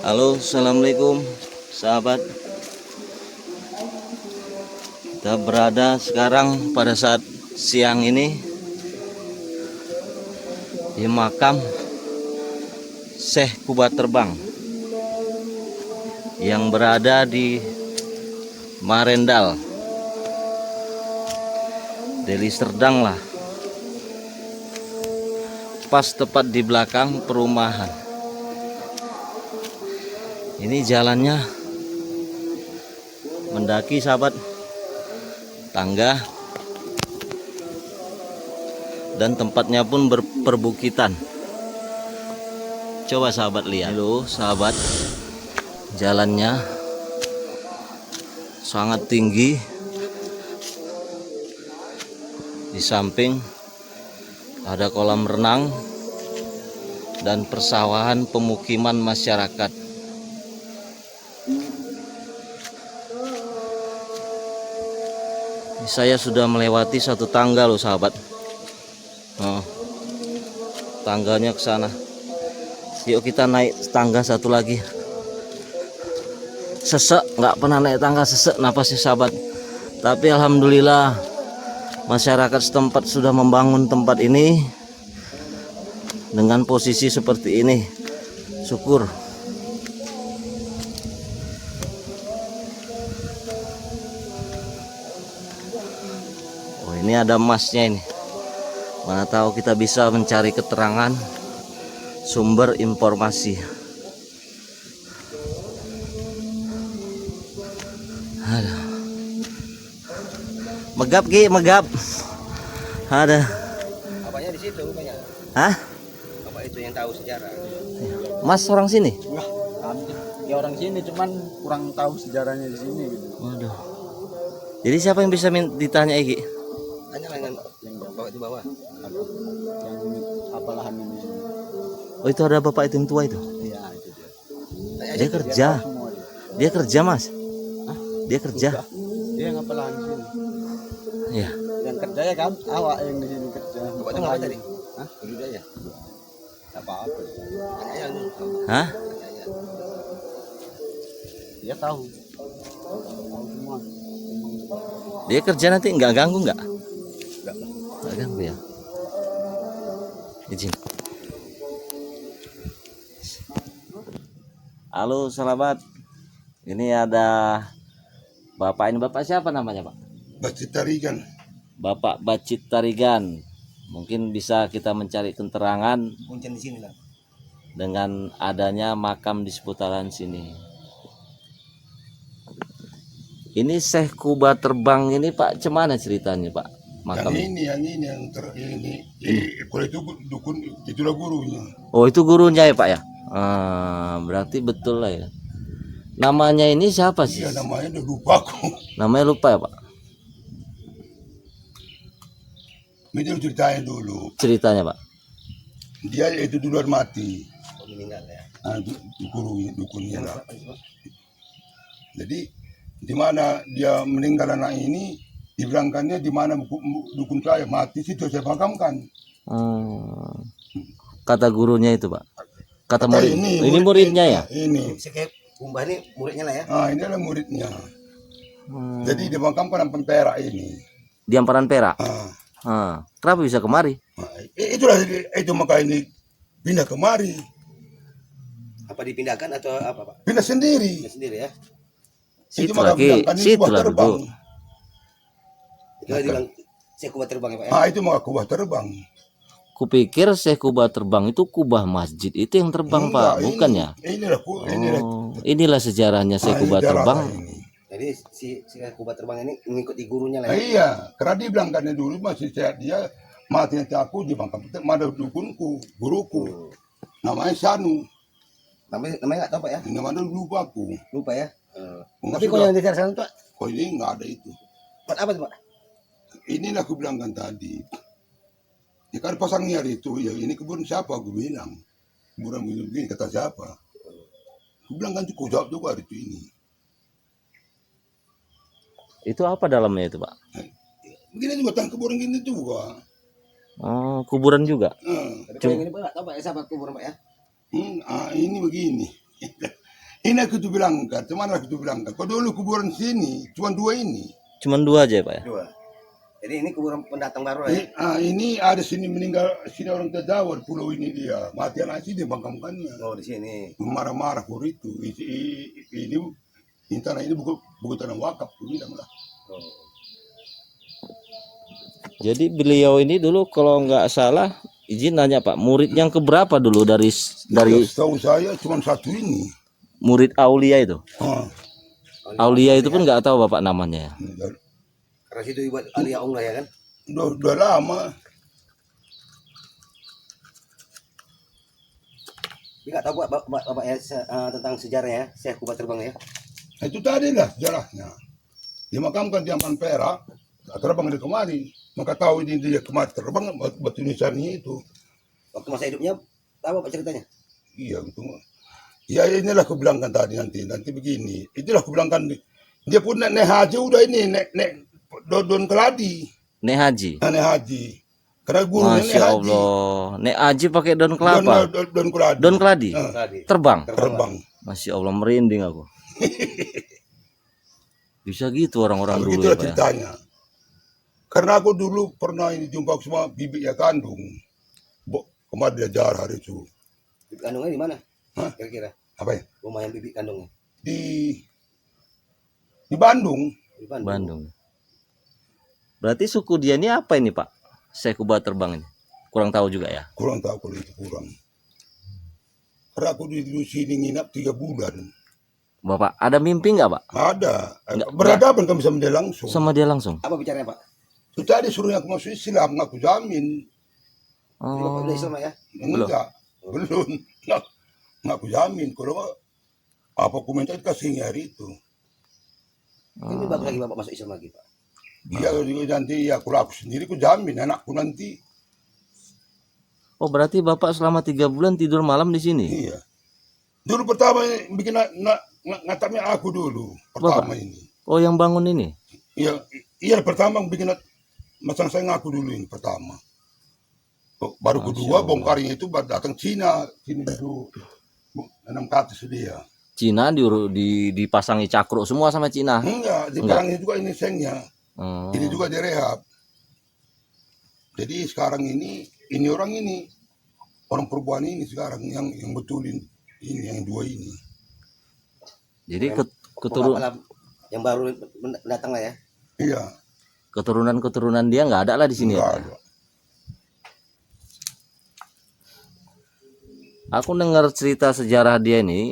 Halo, assalamualaikum sahabat. Kita berada sekarang pada saat siang ini di makam Syekh Kuba Terbang yang berada di Marendal, Deli Serdang lah, pas tepat di belakang perumahan. Ini jalannya mendaki sahabat, tangga, dan tempatnya pun berperbukitan. Coba sahabat lihat dulu sahabat, jalannya sangat tinggi. Di samping ada kolam renang dan persawahan pemukiman masyarakat. Saya sudah melewati satu tangga loh sahabat. Tangganya ke sana. Yuk kita naik tangga satu lagi. Sesek, nggak pernah naik tangga sesek napasnya sahabat. Tapi alhamdulillah masyarakat setempat sudah membangun tempat ini dengan posisi seperti ini. Syukur. Ini ada emasnya ini. Mana tahu kita bisa mencari keterangan sumber informasi. Aduh. Megap Ki, megap. Ada. Bapaknya di situ banyak. Hah? Bapak itu yang tahu sejarah. Mas orang sini? Wah, ya orang sini cuman kurang tahu sejarahnya di sini gitu. Waduh. Jadi siapa yang bisa ditanya Ki? Tanya dengan yang bawa di bawah. Yang apa lahan ini? Oh itu ada bapak itu yang tua itu? Iya itu dia. Dia kerja. Dia kerja Mas. Hah? Dia kerja. Dia yang apa lahan di sini? Iya. Yang kerja ya kan? Awak yang di sini kerja. Bapak di bawah tadi? Hah? Duduk aja. Tak apa-apa. Tanya yang Hah? Dia tahu. Tahu semua. Dia kerja nanti nggak ganggu nggak? Nggak ganggu ya. Izin. Halo sahabat. Ini ada bapak, ini bapak siapa namanya Pak? Bacit Tarigan. Bapak Bacit Tarigan. Mungkin bisa kita mencari keterangan Kuncen di sini lah. dengan adanya makam di seputaran sini. Ini Syekh Kuba Terbang ini Pak, cemana ceritanya Pak? Makam Yang ini. Kalau itu dukun, itulah gurunya. Oh itu gurunya ya Pak ya? Berarti betul lah ya. Namanya ini siapa sih? Iya namanya udah lupa aku. Namanya lupa ya Pak? Itu ceritain dulu. Ceritanya Pak? Dia itu duluan mati. Meninggal ya. Gurunya, dukunnya lah. Jadi di mana dia meninggal anak ini, dibilangkannya di mana dukun saya mati situ saya makamkan. Kata gurunya itu Pak. Kata Kata murid. Ini muridnya ya? Ini. Kayak Kumbah ini muridnya lah ya. Ah, ini adalah muridnya. Jadi dimakamkan di Perak ini. Di Amparan Perak. Ah, Kenapa bisa kemari? nah, itulah itu maka ini pindah kemari. Apa dipindahkan atau apa Pak? Pindah sendiri. Dia sendiri ya. Situ maka lagi, bilang, situ kubah lah terbang. dulu. Dia bilang saya Kumbah terbang ya Pak ya. Ah, itu maka kubah terbang. Kupikir Syekh Kubah terbang itu kubah masjid itu yang terbang Pak, Enggak, bukan ya? Inilah inilah. Inilah sejarahnya Syekh Kubah sejarah terbang. ini. Jadi si Kumbah terbang ini mengikuti gurunya lah Ah, ya. iya, karena dia bilang kan dulu masih sehat dia mati nanti aku di makam ada dukunku, guruku. Namanya Sanu. Namanya nggak tahu Pak ya. Namanya lupa aku. Lupa ya. Enggak Tapi sudah. kalau yang di sana Pak, Kok ini nggak ada itu. buat apa tuh Pak? Inilah aku bilang kan tadi. Ya kan pasangnya itu, ya ini kebun siapa? Aku bilang. Kuburan begini, kata siapa? Aku bilang kan cukup jawab juga itu ini. Itu apa dalamnya itu Pak? Begini juga tang kuburan gini juga. Kuburan juga. Tapi kalau yang ini Pak nggak tahu Pak ya siapa kuburan Pak ya. Ini begini. Ini aku tuh bilang kan, cuman aku tuh bilang kan. Kau dulu kuburan sini, cuma 2 ini. Cuman 2 aja ya Pak ya? Dua. Jadi ini kuburan pendatang baru lah ya. Ini ada sini meninggal, sini orang Jawa, pulau ini dia. Mati anak sini dimakamkannya. Oh di sini. Marah-marah por itu. Ini tanah ini bukan tanah wakaf, aku bilang lah. Oh. Jadi beliau ini dulu kalau nggak salah izin nanya Pak, murid yang keberapa dulu dari Setahu saya cuma 1 ini. murid Aulia itu? Ah, Aulia itu pun nggak tahu Bapak namanya ya? Karena situ buat Alia Ong lah ya kan. udah lama. Dia nggak tahu Bapak ya tentang sejarah ya. Syekh Kumbah terbang ya. Itu tadi lah sejarahnya. Dimakamkan di Amparan Perak, terbang dari kemari. Maka tahu ini dia kemari terbang, batu nisannya itu. Waktu masa hidupnya tahu apa ceritanya? Iya, itu. Ya inilah aku bilangkan tadi nanti begini. Itulah aku bilangkan dia pun nek haji udah ini nek don keladi. Nek Haji. Nek haji. Karena gurunya nek Masya haji. Allah. Nek Haji pakai daun kelapa. Don keladi. Daun keladi. Tadi. Terbang. Terbang. Masya Allah merinding aku. Bisa gitu orang-orang dulu Begitulah ya Pak ya? ceritanya. Karena aku dulu pernah ini jumpa sama bibiknya kandung. Kemarin dia jarah hari itu. Bibik kandungnya di mana? Hah? Kira-kira Apa ya? rumah yang bibik kandungnya Di Bandung. di Bandung. Bandung. Berarti suku dia ini apa ini Pak? Syekh Kubah terbang ini. Kurang tahu juga ya. Kurang tahu kalau itu kurang. Karena aku di sini nginap 3 bulan. Bapak ada mimpi nggak Pak? Ada. Enggak, Berhadapan kami sama dia langsung. Sama dia langsung? Apa bicaranya Pak? Itu tadi suruhnya aku masuk Islam, aku jamin. Jadi Bapak udah Islam ya? Enggak. Belum. Nggak aku jamin. Kalau apa komentar kasih hari itu. Ini bagus lagi Bapak masuk Islam lagi Pak. Dia nanti ya kalau aku sendiri aku jamin anakku nanti. Oh berarti Bapak selama 3 bulan tidur malam di sini? Iya. Dulu pertama bikin ngatapnya aku dulu pertama Bapak? ini. Oh yang bangun ini? Iya pertama bikin masang saya ngaku dulu ini pertama. Baru Masya kedua Allah. bongkarnya itu baru datang Cina sini dulu nanam ke atas dia. Cina dipasangi cakruk semua sama Cina. Enggak, di barangnya juga ini sengnya. Oh. Ini juga direhab. Jadi sekarang ini orang perempuan ini sekarang yang betulin ini yang 2 ini. Jadi Bapak lah yang baru datang lah ya. Iya. keturunan dia nggak ada lah di sini ya. Enggak Pak? ada. Aku dengar cerita sejarah dia ini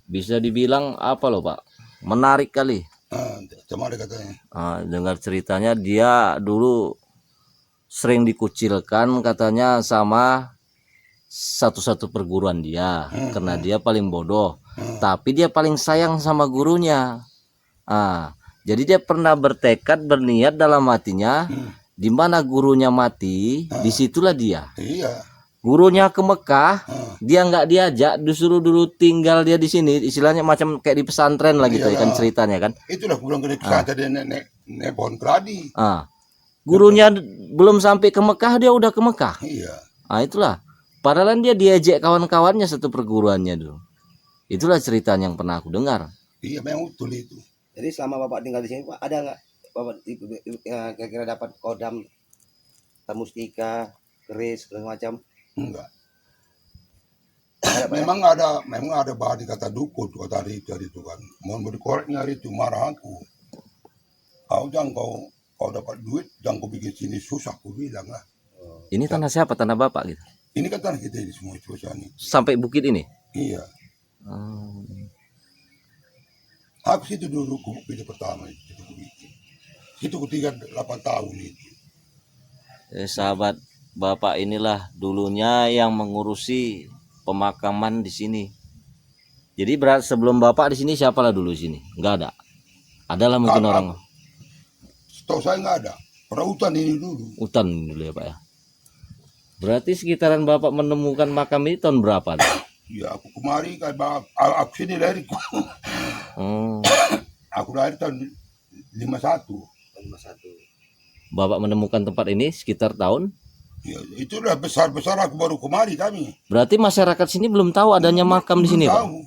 bisa dibilang apa loh Pak? Menarik kali. Cuma ada katanya. Dengar ceritanya dia dulu sering dikucilkan katanya sama satu-satu perguruan dia karena dia paling bodoh. Tapi dia paling sayang sama gurunya. Jadi dia pernah berniat dalam hatinya di mana gurunya mati, disitulah dia. Iya. Gurunya ke Mekah, dia nggak diajak, disuruh dulu tinggal dia di sini, istilahnya macam kayak di pesantren lah gitu ya kan ceritanya kan. Itulah aku bilang ke dia tadi pohon keladi. Ah, gurunya belum sampai ke Mekah dia udah ke Mekah. Iya. Ah, itulah. Padahal dia diajak kawan-kawannya satu perguruannya dulu. Itulah cerita yang pernah aku dengar. Iya memang betul itu. Jadi selama Bapak tinggal di sini Pak, ada nggak Bapak kira-kira dapat kodam, mustika, keris, segala macam? Enggak. Ada, Pak, ya? Memang ada bahan kata dukun kata hari itu kan. Mohon berkoreknya hari itu marah aku. Kau jangan kau dapat duit jangan kau bikin sini susah aku bilang lah. Ini tanah siapa? Tanah Bapak gitu. Ini kan tanah kita ini semua susah nih. Sampai bukit ini. Iya. Oh. Aku situ dulu pilih pertama itu. Situ ketiga 8 tahun itu. Sahabat Bapak inilah dulunya yang mengurusi pemakaman di sini. Jadi sebelum Bapak di sini siapalah dulu sini? Enggak ada. Adalah mungkin orang Setahu saya nggak ada. Orang hutan ini dulu. hutan dulu ya Pak ya. Berarti sekitaran Bapak menemukan makam ini tahun berapa? Ya aku kemari kan aku sini lahir. Oh. Aku lahir tahun 51. Bapak menemukan tempat ini sekitar tahun? Ya, itulah besar-besar aku baru kemari kami. Berarti masyarakat sini belum tahu adanya makam di sini, Belum Pak? tahu.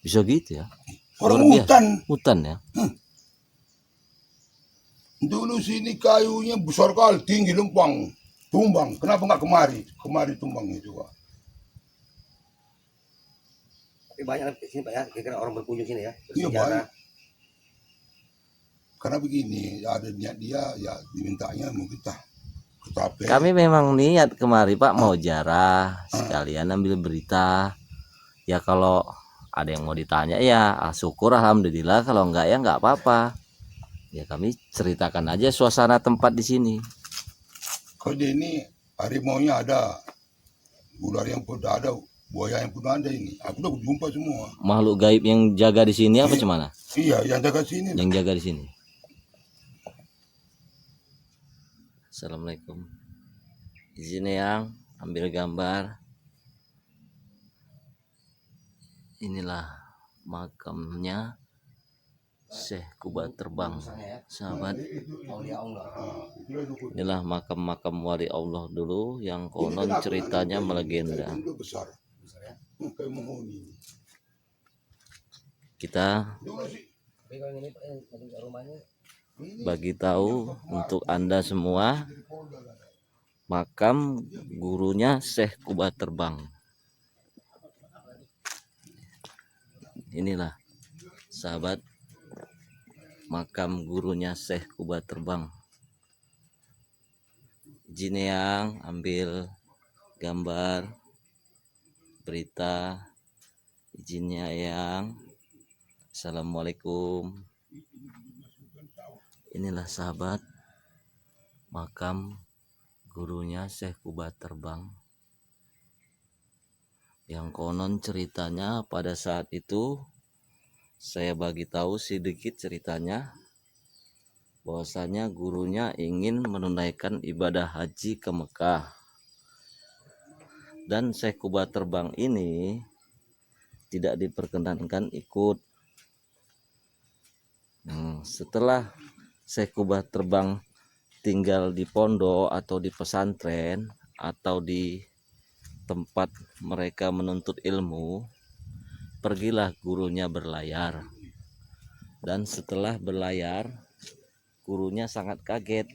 Bisa gitu ya? Orang Luar biasa. hutan. Hutan ya? Dulu sini kayunya besar kali, tinggi lempang, tumbang. Kenapa nggak kemari? Kemari tumbang itu Pak. Tapi banyak di sini Pak ya, kira-kira orang berkunjung sini ya. Iya bersejarah. banyak. Karena begini, ada niat dia, ya dimintanya mungkin kita kecape. Kami memang niat kemari Pak mau jarah sekalian ambil berita. Ya kalau ada yang mau ditanya ya syukur alhamdulillah, kalau enggak ya enggak apa-apa. Ya kami ceritakan aja suasana tempat di sini. Kalau di ini harimaunya ada, ular yang pun ada, buaya yang pun ada ini. Aku udah jumpa semua. Makhluk gaib yang jaga di sini apa cuman? Iya, yang jaga sini. Yang jaga di sini. Assalamualaikum. Izin yang ambil gambar. Inilah makamnya Syekh Kuba Terbang, sahabat. Inilah makam-makam wali Allah dulu yang konon ceritanya melegenda. Kita bagi tahu untuk Anda semua makam gurunya Syekh Kuba Terbang. Inilah sahabat makam gurunya Syekh Kuba Terbang. Izin yang ambil gambar berita, izinnya yang. Assalamualaikum. Inilah sahabat makam gurunya Syekh Kuba Terbang yang konon ceritanya pada saat itu saya bagi tahu sedikit ceritanya, bahwasanya gurunya ingin menunaikan ibadah haji ke Mekah, dan Syekh Kuba Terbang ini tidak diperkenankan ikut. Setelah Syekh Kuba Terbang tinggal di pondok atau di pesantren atau di tempat mereka menuntut ilmu, pergilah gurunya berlayar. Dan setelah berlayar, gurunya sangat kaget.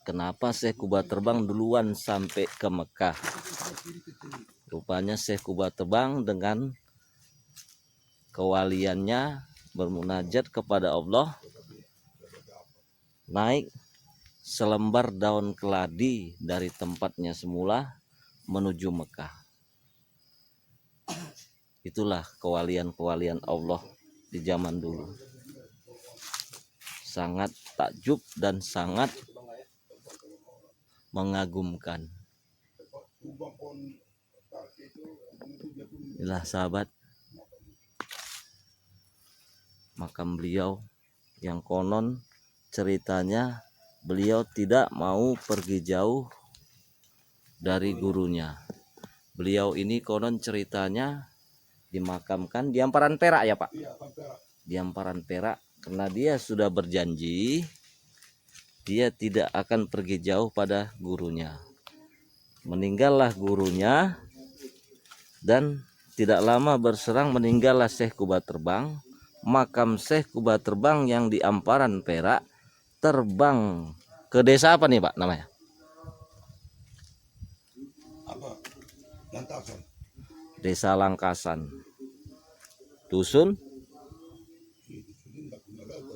Kenapa Syekh Kuba Terbang duluan sampai ke Mekah? Rupanya Syekh Kuba Terbang dengan kewaliannya bermunajat kepada Allah, naik selembar daun keladi dari tempatnya semula menuju Mekah. Itulah kewalian-kewalian Allah di zaman dulu. Sangat takjub dan sangat mengagumkan. Inilah sahabat makam beliau yang konon ceritanya beliau tidak mau pergi jauh dari gurunya. Beliau ini konon ceritanya dimakamkan di Amparan Perak ya Pak? di Amparan Perak, karena dia sudah berjanji dia tidak akan pergi jauh pada gurunya. Meninggallah gurunya, dan tidak lama berserang meninggallah Syekh Kuba Terbang. Makam Syekh Kuba Terbang yang di Amparan Perak terbang ke desa apa nih Pak namanya? Apa? Lantasan. Desa Langkasan.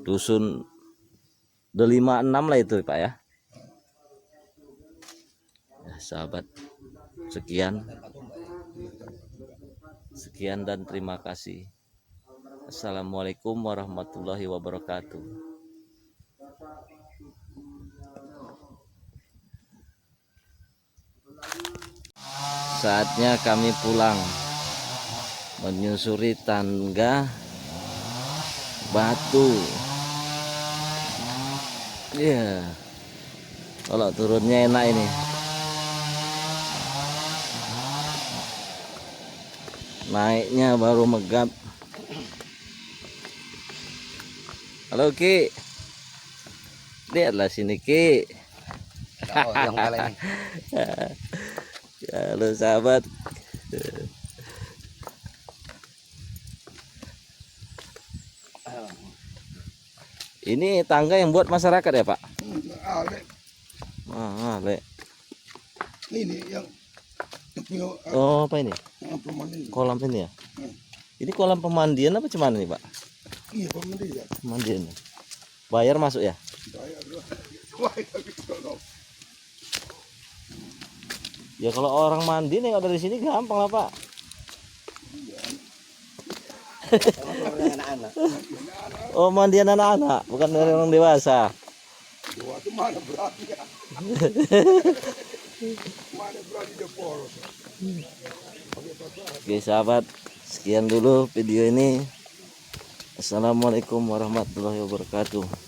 Dusun Delima 6 lah itu Pak ya. Ya sahabat, sekian dan terima kasih. Assalamualaikum warahmatullahi wabarakatuh. Saatnya kami pulang, menyusuri tangga batu. Iya, kalau turunnya enak ini. Naiknya baru megap. Halo Ki, lihatlah sini Ki. Oh, yang kali ini. Halo sahabat. Ini tangga yang buat masyarakat ya Pak? Ale. Le. Ini yang punya Oh apa ini? pemandian. Kolam ini ya? Ini kolam pemandian apa cuman nih Pak? Iya pemandian. Pemandian. Bayar masuk ya? Bayar lah. Bayar kalau Ya kalau orang mandi nih dari sini gampang lah Pak. Anak-anak. Oh mandian anak-anak, bukan dari orang dewasa. Waktu mana berani ya? Mana berani dia polos. Oke sahabat, sekian dulu video ini. Assalamualaikum warahmatullahi wabarakatuh.